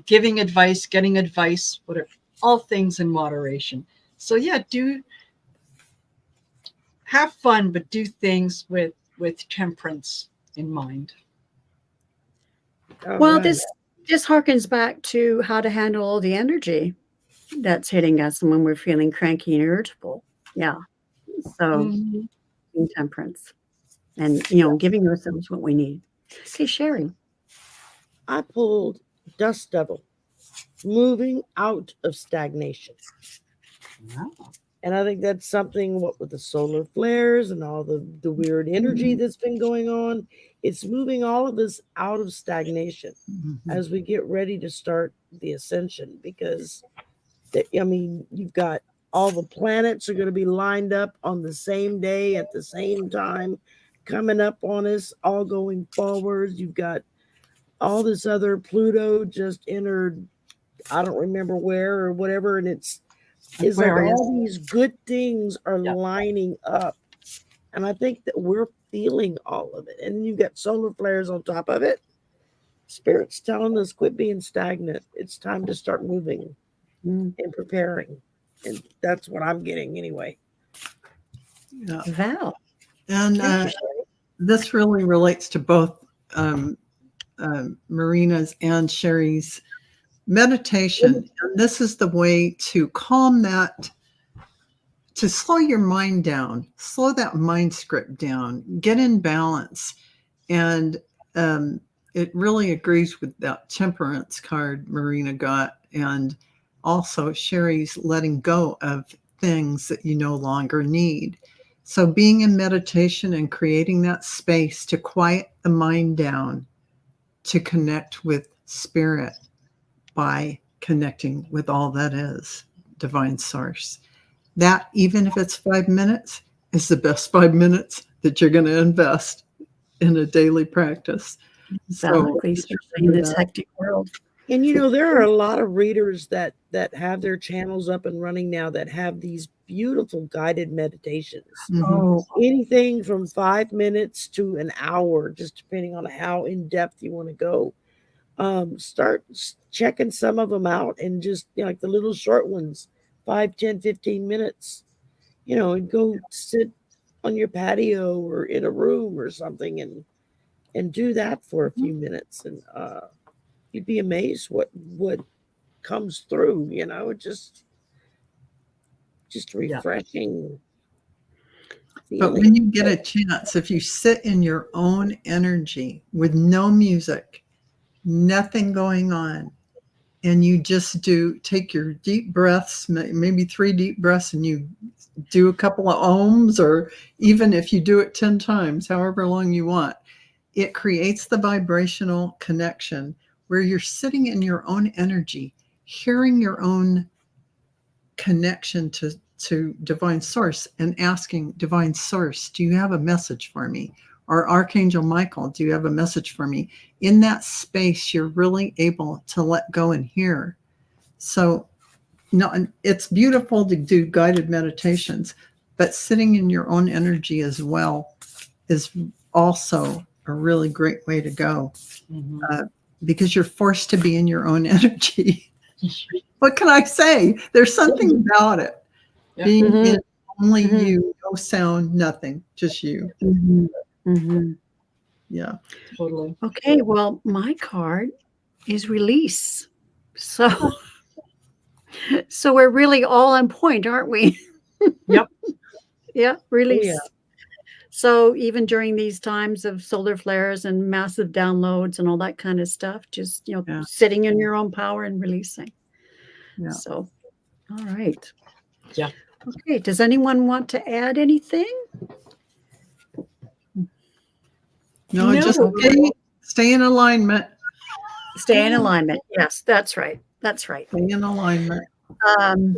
giving advice, getting advice, whatever, all things in moderation. So yeah, have fun, but do things with temperance in mind. Well, this harkens back to how to handle all the energy that's hitting us when we're feeling cranky and irritable. Yeah. So, temperance and, giving ourselves what we need. Okay, Sherry. I pulled Dust Devil, moving out of stagnation. Wow. And I think that's something, what with the solar flares and all the weird energy that's been going on, it's moving all of us out of stagnation as we get ready to start the ascension. Because, you've got all the planets are going to be lined up on the same day at the same time, coming up on us, all going forward. You've got all this other Pluto just entered, I don't remember where or whatever, and it's like all these good things are lining up. And I think that we're feeling all of it. And you've got solar flares on top of it. Spirit's telling us, quit being stagnant. It's time to start moving and preparing. And that's what I'm getting anyway. Yeah. Val. And this really relates to both Marina's and Sherry's meditation. And this is the way to calm that, to slow your mind down, slow that mind script down, get in balance. And it really agrees with that temperance card Marina got. And also Sherry's letting go of things that you no longer need. So being in meditation and creating that space to quiet the mind down, to connect with spirit by connecting with all that is divine source. That, even if it's 5 minutes, is the best 5 minutes that you're going to invest in a daily practice. So Exactly, especially in this that. hectic world. And there are a lot of readers that have their channels up and running now that have these beautiful guided meditations. Mhm. Oh, Anything from 5 minutes to an hour, just depending on how in depth you want to go. Start checking some of them out, and just like the little short ones, 5, 10, 15 minutes, and go sit on your patio or in a room or something, and do that for a few minutes, and you'd be amazed what comes through, just refreshing But feeling. when you get a chance, if you sit in your own energy with no music, nothing going on, and you just take your deep breaths, maybe 3 deep breaths, and you do a couple of ohms, or even if you do it 10 times, however long you want, it creates the vibrational connection where you're sitting in your own energy, hearing your own connection to divine source, and asking divine source, do you have a message for me? Or Archangel Michael, do you have a message for me? In that space, you're really able to let go and hear. So no, it's beautiful to do guided meditations, but sitting in your own energy as well is also a really great way to go, because you're forced to be in your own energy. What can I say? There's something about it. Yeah. Being Mhm. in only Mhm. you, no sound, nothing, just you. Mhm. Mhm. Yeah. Totally. Okay, well, my card is release. So, so we're really all on point, aren't we? Yep. Yeah, Oh, release. yeah. So even during these times of solar flares and massive downloads and all that kind of stuff, just Yeah. sitting in your own power and releasing. Yeah. So, all right. Yeah. Okay. Does anyone want to add anything? No, No. just stay in alignment. Stay in alignment. Yes, that's right. That's right. Stay in alignment. Um,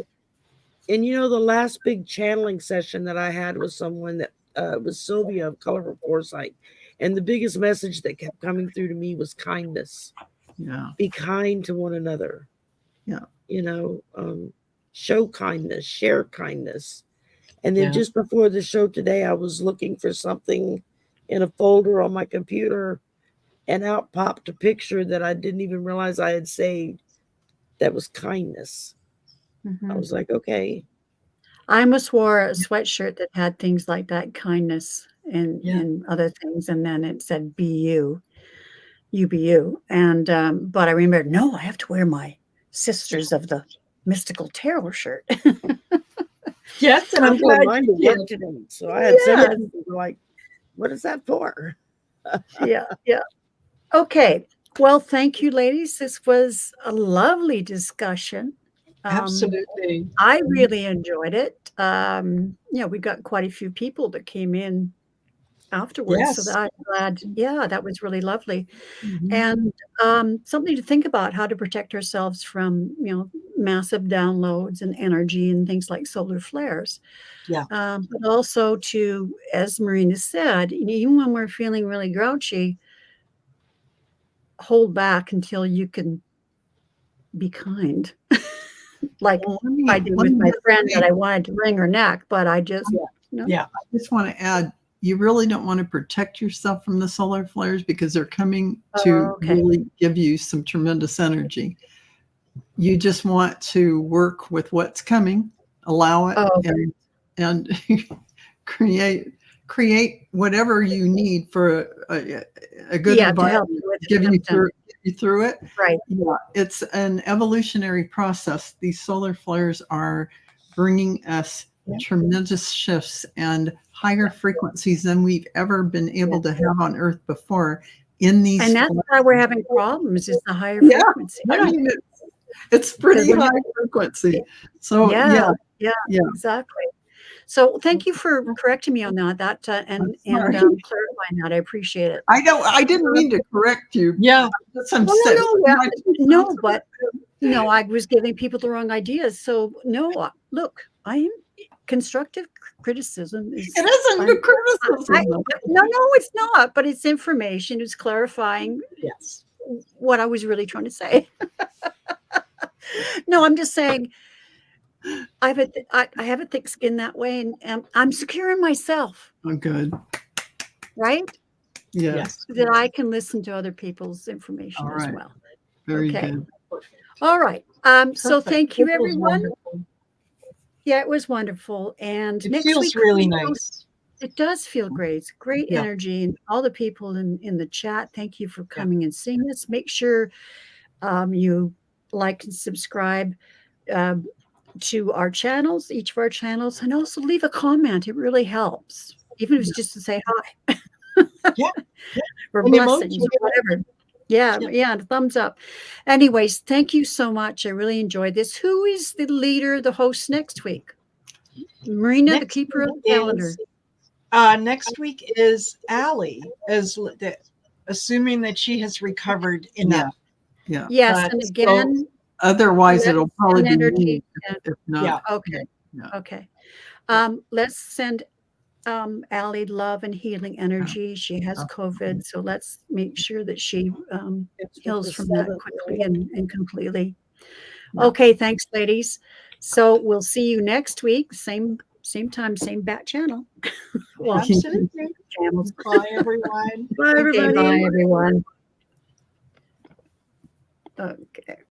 And the last big channeling session that I had was someone that was Sylvia of Colorful Foresight. And the biggest message that kept coming through to me was kindness. Yeah. Be kind to one another. Yeah. Show kindness, share kindness. And then Yeah. just before the show today, I was looking for something in a folder on my computer, and out popped a picture that I didn't even realize I had saved. That was kindness. I was like, okay. I almost wore a sweatshirt that had things like that, kindness and, Yeah. and other things. And then it said, be you, you be you. And, but I remembered, no, I have to wear my Sisters of the Mystical Tarot shirt. Yes, and I'm I'm going glad mine you to work did. today. So I had several Yes. people who were like, what is that for? Yeah. Yeah. Okay. Well, thank you, ladies. This was a lovely discussion. Absolutely. I really enjoyed it. We got quite a few people that came in afterwards, so Yes. I'm glad. Yeah, that was really lovely. Mhm. And something to think about, how to protect ourselves from, massive downloads and energy and things like solar flares. Yeah. But also to, as Marina said, even when we're feeling really grouchy, hold back until you can be kind. Like Well, I did with my friend that I wanted to wring her neck, but I just, Yeah. I just want to add, you really don't want to protect yourself from the solar flares because they're coming to okay. really give you some tremendous energy. You just want to work with what's coming, allow it, Oh, and create whatever you need for a good yeah, to help environment, you with give the you symptoms. through it. Right. Yeah, it's an evolutionary process. These solar flares are bringing us tremendous shifts and higher frequencies than we've ever been able to have on Earth before. In these, And that's why we're having problems, is the higher Yeah. frequency. I mean, it's pretty Because high frequency. So yeah, yeah. exactly. So thank you for correcting me on that, and sorry. clarifying that. I appreciate it. I know I didn't mean to correct you. Yeah. I'm No, saying- no, but I was giving people the wrong ideas. So no, look, I am constructive criticism is. It isn't good criticism. No, it's not. But it's information. It's clarifying Yes. what I was really trying to say. No, I'm just saying. I have a thick skin that way, and I'm secure in myself. Oh, good. Right? Yes. That I can listen to other people's information All as right. well. Very Okay. good. All right. So Perfect. thank you, This was everyone. wonderful. Yeah, it was wonderful. And It next feels week, really nice. it does feel great. It's great Yeah. energy, and all the people in the chat. Thank you for coming and seeing us. Make sure you like and subscribe to our channels, each of our channels, and also leave a comment. It really helps, even if it's just to say hi. Yeah. Or An blessings, emoji. or whatever. Yeah, and a thumbs up. Anyways, thank you so much. I really enjoyed this. Who is the leader, the host next week? Marina, the Next keeper of week the calendar. is- next week is Allie, assuming that she has recovered enough. Yeah. Yes, But and so- again, Otherwise, let's it'll probably send be energy. me if not. Yeah. Okay. Yeah. Okay. Let's send Allie love and healing energy. She has COVID, so let's make sure that she heals from that quickly and completely. Yeah. Okay, thanks, ladies. So we'll see you next week, same time, same bat channel. Well, Absolutely. channels. Bye, everyone. Bye, Okay, everybody. bye, everyone. Okay.